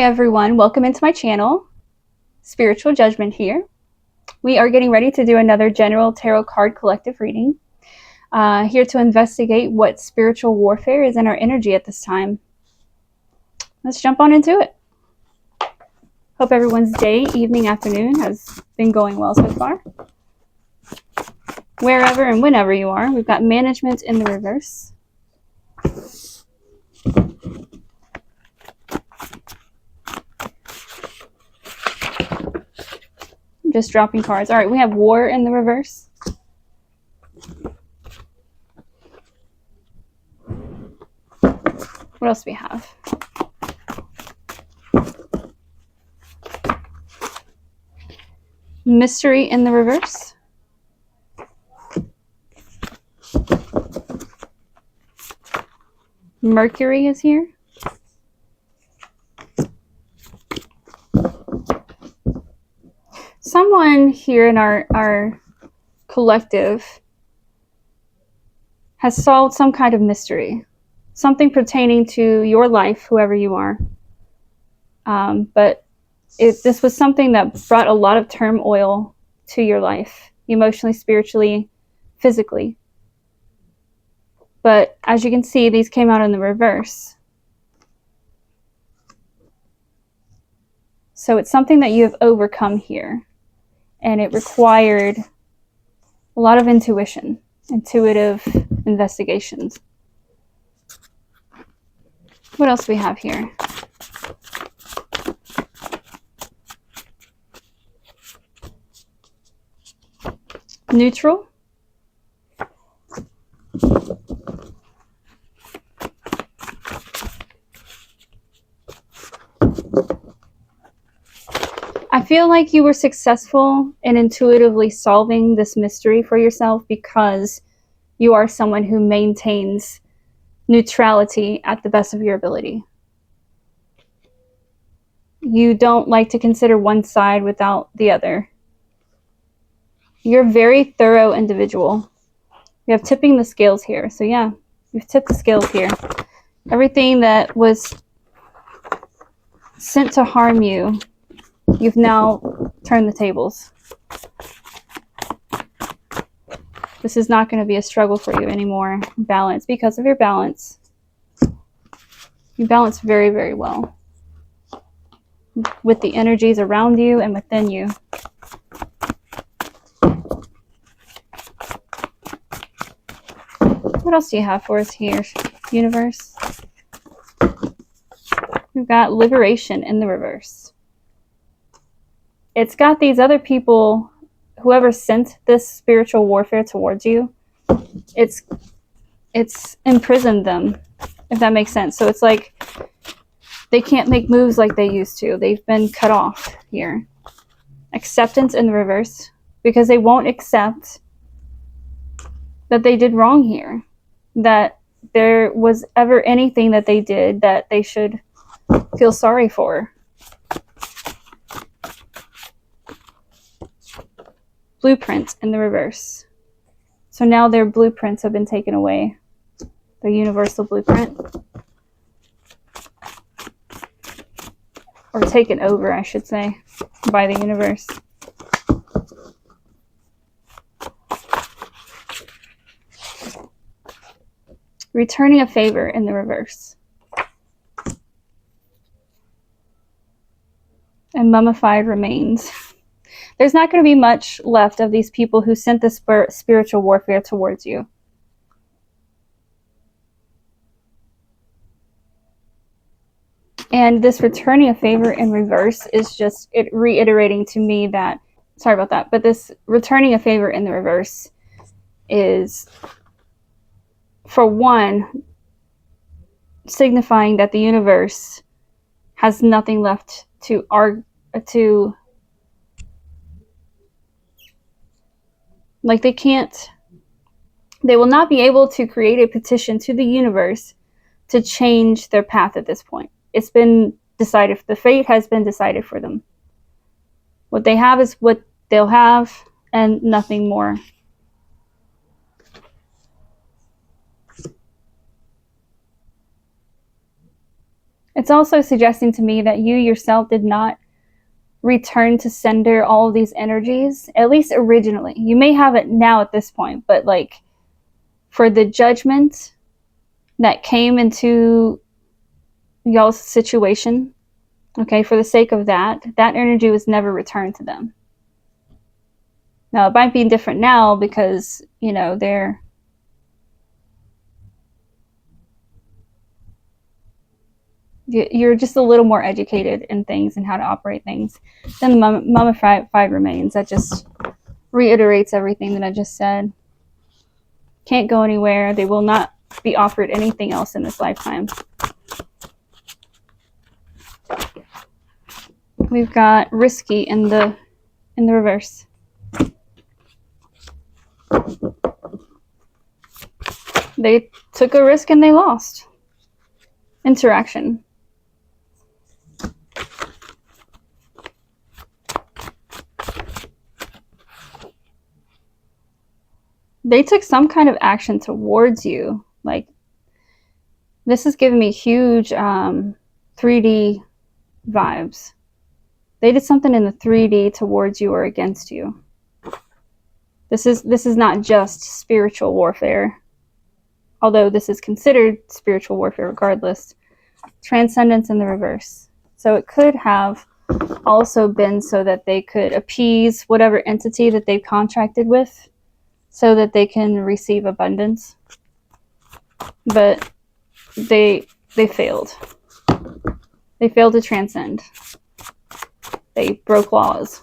Hi everyone, welcome into my channel. Spiritual Judgement here. We are getting ready to do another general tarot card collective reading. Here to investigate what spiritual warfare is in our energy at this time. Let's jump on into it. Hope everyone's day, evening, afternoon has been going well so far. Wherever and whenever you are, we've got management in the reverse. Just dropping cards. All right, we have war in the reverse. What else do we have? Mystery in the reverse. Mercury is here. Someone here in our collective has solved some kind of mystery. Something pertaining to your life, whoever you are. But this was something that brought a lot of turmoil to your life, emotionally, spiritually, physically. But as you can see, these came out in the reverse. So it's something that you have overcome here. And it required a lot of intuition, intuitive investigations. What else do we have here? Neutral. I feel like you were successful in intuitively solving this mystery for yourself because you are someone who maintains neutrality at the best of your ability. You don't like to consider one side without the other. You're a very thorough individual. We have tipping the scales here. So yeah, you've tipped the scales here. Everything that was sent to harm you, you've now turned the tables. This is not going to be a struggle for you anymore. Balance, because of your balance. You balance very, very well with the energies around you and within you. What else do you have for us here, universe? We've got liberation in the reverse. It's got these other people, whoever sent this spiritual warfare towards you, it's imprisoned them, if that makes sense. So it's like they can't make moves like they used to. They've been cut off here. Acceptance in the reverse, because they won't accept that they did wrong here, that there was ever anything that they did that they should feel sorry for. Blueprint in the reverse. So now their blueprints have been taken away. The universal blueprint. Or taken over, I should say, by the universe. Returning a favor in the reverse. And mummified remains. There's not going to be much left of these people who sent this spiritual warfare towards you. And this returning a favor in reverse is just it reiterating to me that, sorry about that, but this returning a favor in the reverse is, for one, signifying that the universe has nothing left to like they will not be able to create a petition to the universe to change their path at this point. It's been decided. The fate has been decided for them. What they have is what they'll have, and nothing more. It's also suggesting to me that you yourself did not return to sender all of these energies, at least originally. You may have it now at this point, but like for the judgment that came into y'all's situation, okay, for the sake of that energy was never returned to them. Now, it might be different now because, you know, you're just a little more educated in things and how to operate things than the mummified remains. That just reiterates everything that I just said. Can't go anywhere. They will not be offered anything else in this lifetime. We've got risky in the reverse. They took a risk and they lost. Interaction. They took some kind of action towards you. Like, this is giving me huge 3D vibes. They did something in the 3D towards you or against you. This is not just spiritual warfare, although this is considered spiritual warfare regardless. Transcendence in the reverse. So it could have also been so that they could appease whatever entity that they've contracted with so that they can receive abundance. But they failed. They failed to transcend. They broke laws.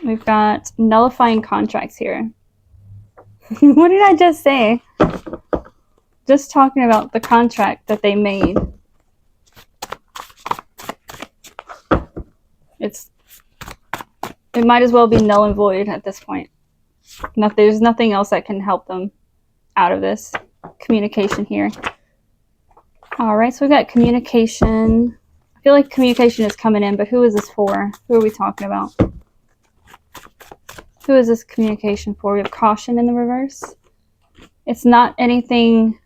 We've got nullifying contracts here. What did I just say? Just talking about the contract that they made. It might as well be null and void at this point. There's nothing else that can help them out of this communication here. All right, so we've got communication. I feel like communication is coming in, but who is this for? Who are we talking about? Who is this communication for? We have caution in the reverse. It's not anything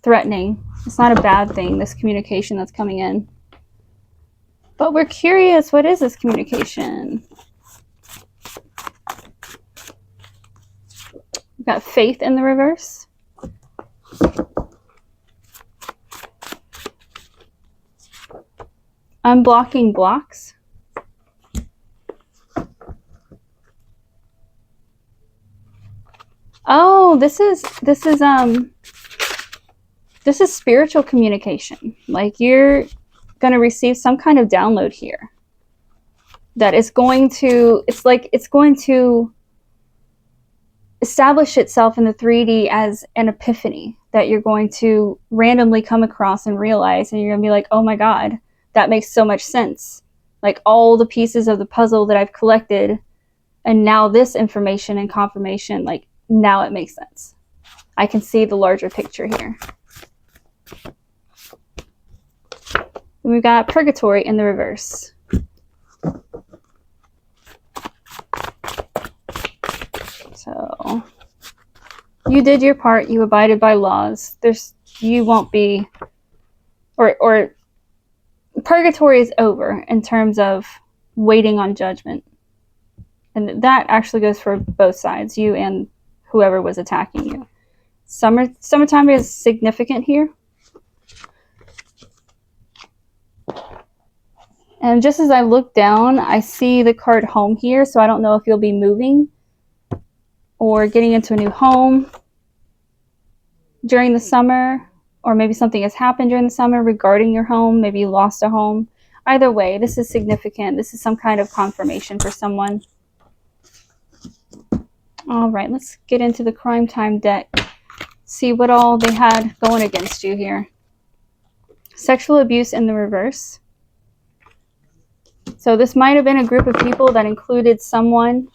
threatening. It's not a bad thing, this communication that's coming in. But we're curious, what is this communication? We've got faith in the reverse. Unblocking blocks. Oh, this is spiritual communication. Like, you're going to receive some kind of download here that is going to, it's going to establish itself in the 3D as an epiphany that you're going to randomly come across and realize, and you're going to be like, oh my God, that makes so much sense. Like, all the pieces of the puzzle that I've collected, and now this information and confirmation, like, now it makes sense. I can see the larger picture here. And we've got purgatory in the reverse. So you did your part. You abided by laws. You won't be, or purgatory is over in terms of waiting on judgment. And that actually goes for both sides, you and whoever was attacking you. Summertime is significant here. And just as I look down, I see the card home here, so I don't know if you'll be moving or getting into a new home during the summer, or maybe something has happened during the summer regarding your home. Maybe you lost a home. Either way, this is significant. This is some kind of confirmation for someone. All right, let's get into the crime time deck. See what all they had going against you here. Sexual abuse in the reverse. So this might have been a group of people that included someone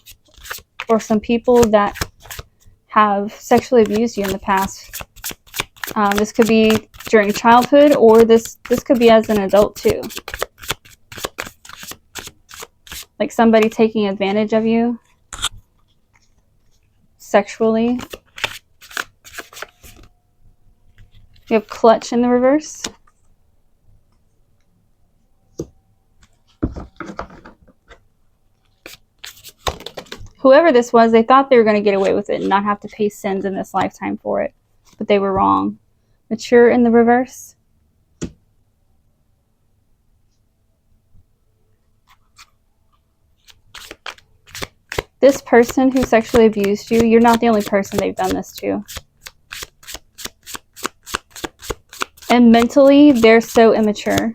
or some people that have sexually abused you in the past. This could be during childhood, or this could be as an adult too. Like somebody taking advantage of you. sexually. You have clutch in the reverse. Whoever this was, they thought they were going to get away with it and not have to pay sins in this lifetime for it. But they were wrong. Mature in the reverse. This person who sexually abused you, you're not the only person they've done this to. And mentally, they're so immature.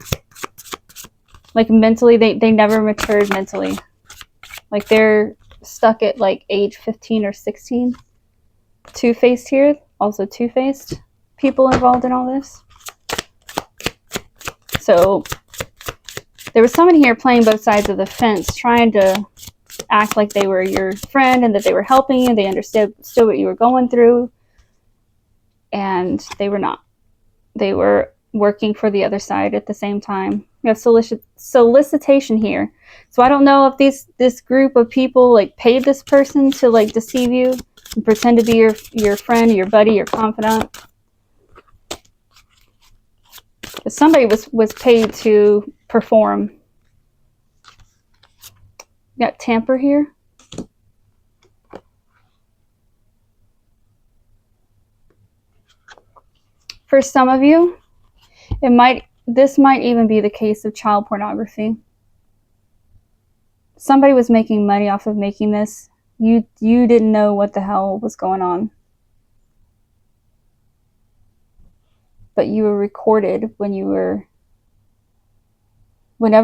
Like mentally, they never matured mentally. Like they're stuck at like age 15 or 16. Two-faced here. Also two-faced people involved in all this. So there was someone here playing both sides of the fence, trying to act like they were your friend and that they were helping you. They understood what you were going through. And they were not. They were working for the other side at the same time. We have solicitation here. So I don't know if this group of people like paid this person to like deceive you and pretend to be your friend, your buddy, your confidant. But somebody was paid to perform. We got tamper here. For some of you, this might even be the case of child pornography. Somebody was making money off of making this. You didn't know what the hell was going on. But you were recorded whenever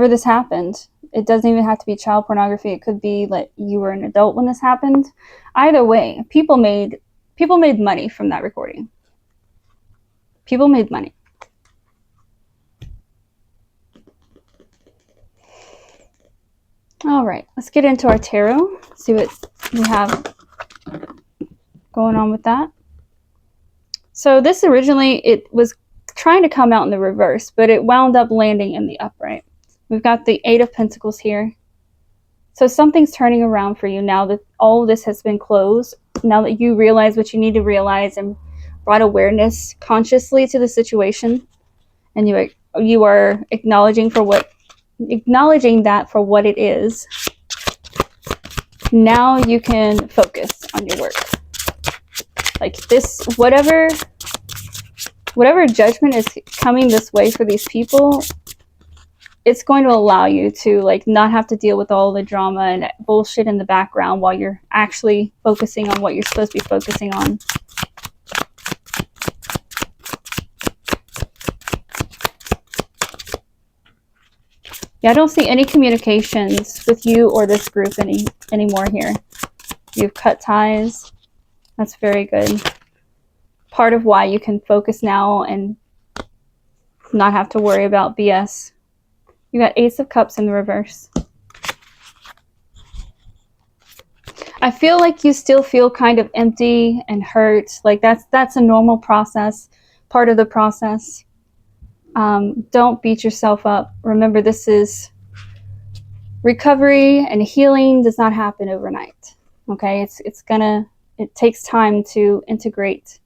this happened. It doesn't even have to be child pornography. It could be like you were an adult when this happened. Either way, people made money from that recording. People made money. All right, let's get into our tarot. See what we have going on with that. So this originally, it was trying to come out in the reverse, but it wound up landing in the upright. We've got the 8 of Pentacles here. So something's turning around for you now that all of this has been closed. Now that you realize what you need to realize and brought awareness consciously to the situation, and you are acknowledging that for what it is. Now you can focus on your work. Like this, whatever judgment is coming this way for these people, it's going to allow you to like not have to deal with all the drama and bullshit in the background while you're actually focusing on what you're supposed to be focusing on. Yeah, I don't see any communications with you or this group anymore here. You've cut ties. That's very good. Part of why you can focus now and not have to worry about BS. You got Ace of Cups in the reverse. I feel like you still feel kind of empty and hurt. Like that's a normal process, part of the process. Don't beat yourself up. Remember, this is recovery, and healing does not happen overnight. Okay, it takes time to integrate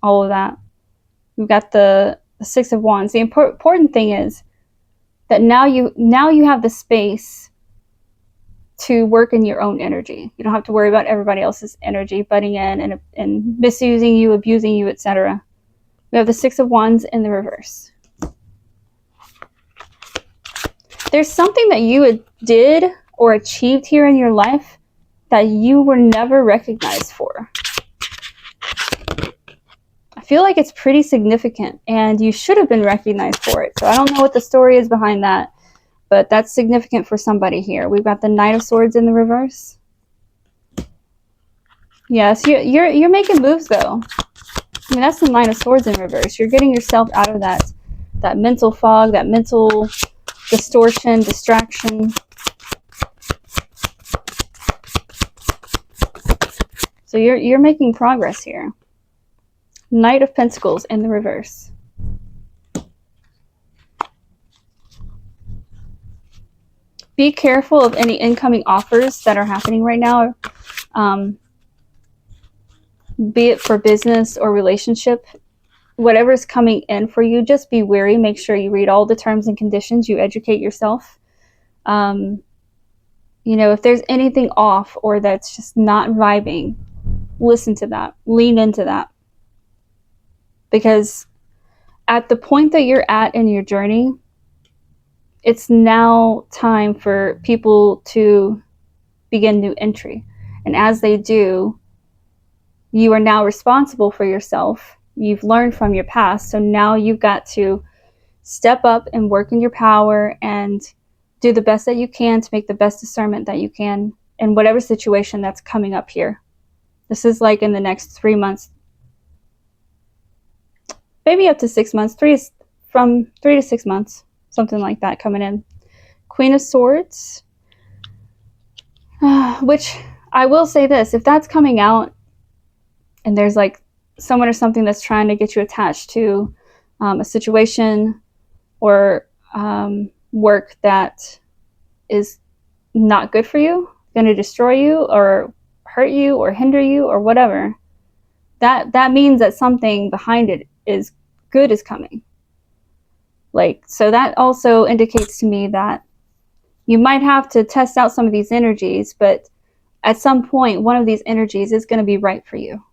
all of that. We've got the 6 of Wands. The important thing is that now you have the space to work in your own energy. You don't have to worry about everybody else's energy butting in and misusing you, abusing you, etc. We have the 6 of Wands in the reverse. There's something that you did or achieved here in your life that you were never recognized for. I feel like it's pretty significant and you should have been recognized for it. So I don't know what the story is behind that, but that's significant for somebody here. We've got the Knight of Swords in the reverse. Yes, you're making moves though. I mean, that's the Knight of Swords in reverse. You're getting yourself out of that mental fog, that mental distortion, distraction. So you're making progress here. Knight of Pentacles in the reverse. Be careful of any incoming offers that are happening right now. be it for business or relationship, whatever's coming in for you, just be wary. Make sure you read all the terms and conditions. You educate yourself. If there's anything off or that's just not vibing, listen to that. Lean into that. Because at the point that you're at in your journey, it's now time for people to begin new entry. And as they do, you are now responsible for yourself. You've learned from your past. So now you've got to step up and work in your power and do the best that you can to make the best discernment that you can in whatever situation that's coming up here. This is like in the next 3 months, maybe up to 6 months, from 3 to 6 months, something like that coming in. Queen of Swords, which I will say this, if that's coming out and there's like someone or something that's trying to get you attached to a situation or work that is not good for you, going to destroy you or hurt you or hinder you or whatever, that means that something behind it is good is coming. So that also indicates to me that you might have to test out some of these energies, but at some point, one of these energies is going to be right for you.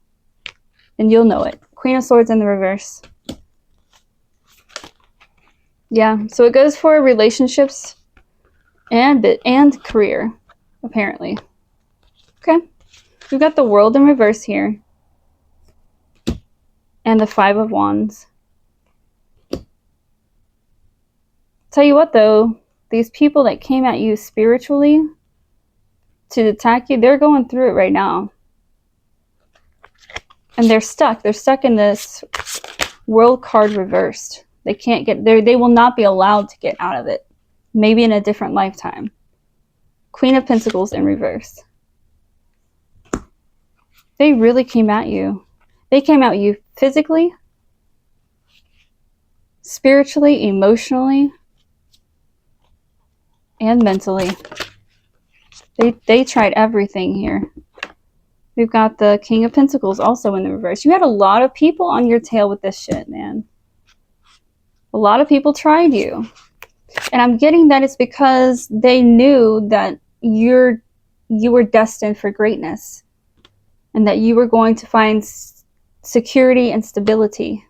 And you'll know it. Queen of Swords in the reverse. Yeah, so it goes for relationships and career, apparently. Okay. We've got the World in reverse here. And the Five of Wands. Tell you what, though, these people that came at you spiritually to attack you, they're going through it right now. And they're stuck. They're stuck in this World card reversed. They can't get there. They will not be allowed to get out of it. Maybe in a different lifetime. Queen of Pentacles in reverse. They really came at you. They came at you physically, spiritually, emotionally, and mentally. They tried everything here. We've got the King of Pentacles also in the reverse. You had a lot of people on your tail with this shit, man. A lot of people tried you. And I'm getting that it's because they knew that you were destined for greatness. And that you were going to find security and stability.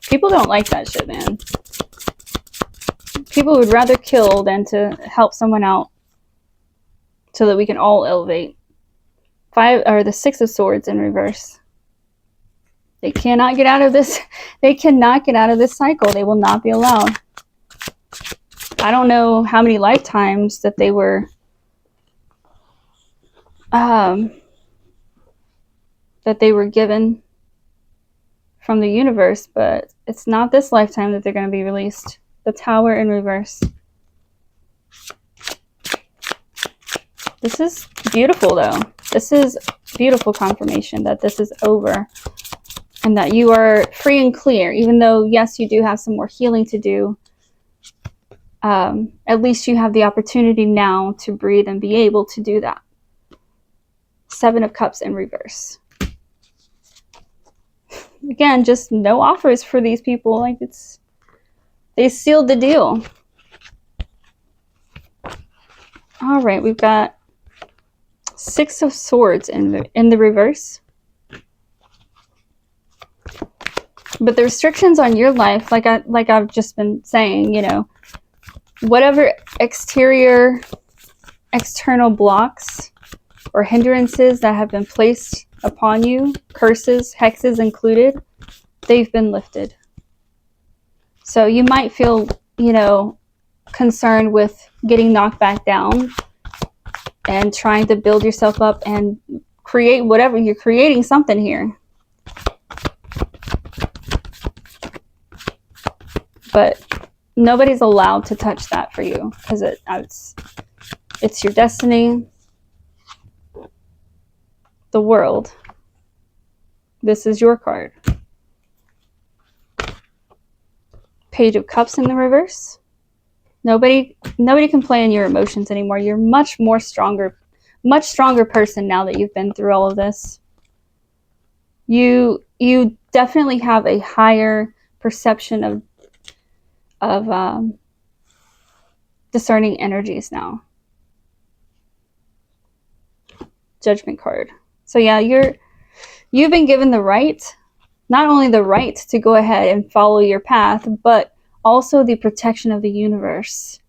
People don't like that shit, man. People would rather kill than to help someone out so that we can all elevate. The Six of Swords in reverse. They cannot get out of this. They cannot get out of this cycle. They will not be allowed. I don't know how many lifetimes that they were given from the universe, but it's not this lifetime that they're going to be released. The Tower in reverse. This is beautiful, though. This is beautiful confirmation that this is over and that you are free and clear, even though, yes, you do have some more healing to do. At least you have the opportunity now to breathe and be able to do that. Seven of Cups in reverse. Again, just no offers for these people. Like, they sealed the deal. All right, we've got Six of Swords in the reverse. But the restrictions on your life, like I've just been saying, whatever external blocks or hindrances that have been placed upon you, curses, hexes included, they've been lifted. So you might feel, concerned with getting knocked back down and trying to build yourself up and create whatever. You're creating something here. But nobody's allowed to touch that for you because it's your destiny. The World. This is your card. Page of Cups in the reverse. Nobody can play in your emotions anymore. You're much stronger person now that you've been through all of this. You definitely have a higher perception of discerning energies now. Judgment card. So yeah, you've been given the right, not only the right to go ahead and follow your path, but also the protection of the universe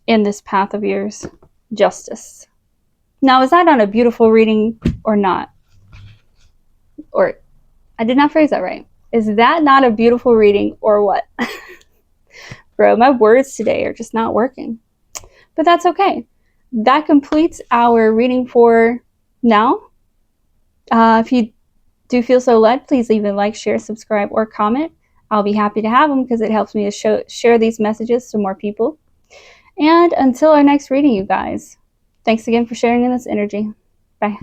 in this path of yours. Justice. Now, is that not a beautiful reading or not? Or, I did not phrase that right. Is that not a beautiful reading or what? Bro, my words today are just not working. But that's okay. That completes our reading for now. If you do feel so led, please leave a like, share, subscribe, or comment. I'll be happy to have them because it helps me to share these messages to more people. And until our next reading, you guys, thanks again for sharing in this energy. Bye.